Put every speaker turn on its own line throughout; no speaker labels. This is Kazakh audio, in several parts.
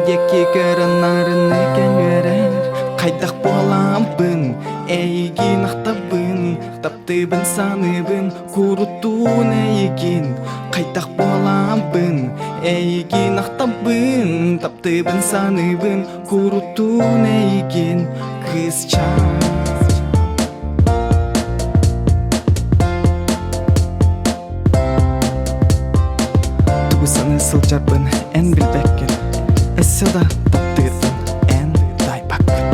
Ендеки көрінарын екен өрер Қайдақ боламбын, әйгін ақтабын Таптыбын саныбын, күріттуын әйгін Қайдақ боламбын, әйгін ақтабын Таптыбын саныбын, күріттуын әйгін Қызчан Туғысаны сылжарбын, ән білбәккен Эсседа таптырдың ән дайбақпын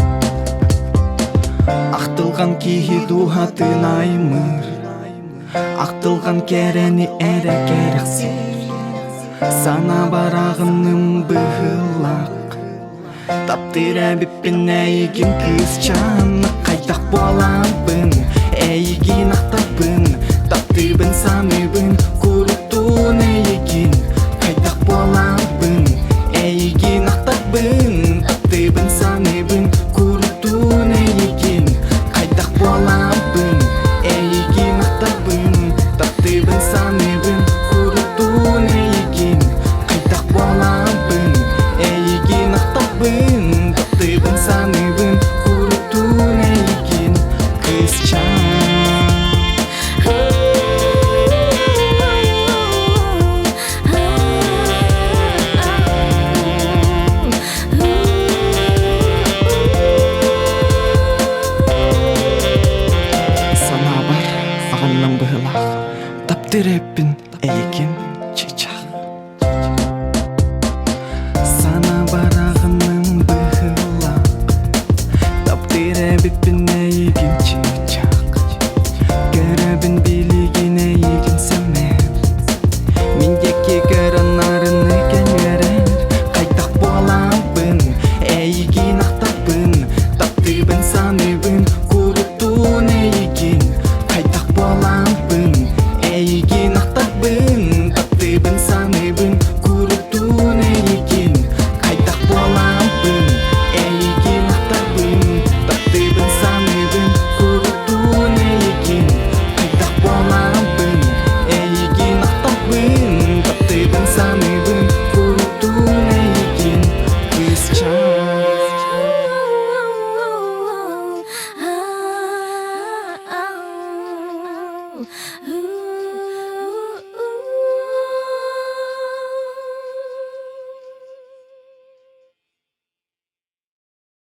Ақтылған кейі дұғатын аймыр Ақтылған кәрәні әрі кәріқсер Сана барағының бұғылақ Таптыр әбіппен әйгін қызчан Қайдақ боламбын, әйгін ақтабын Таптырбын саныбын, күріттуын әйгін Қайдақ боламбын, әйгін ақтабын Таптырбын саныбын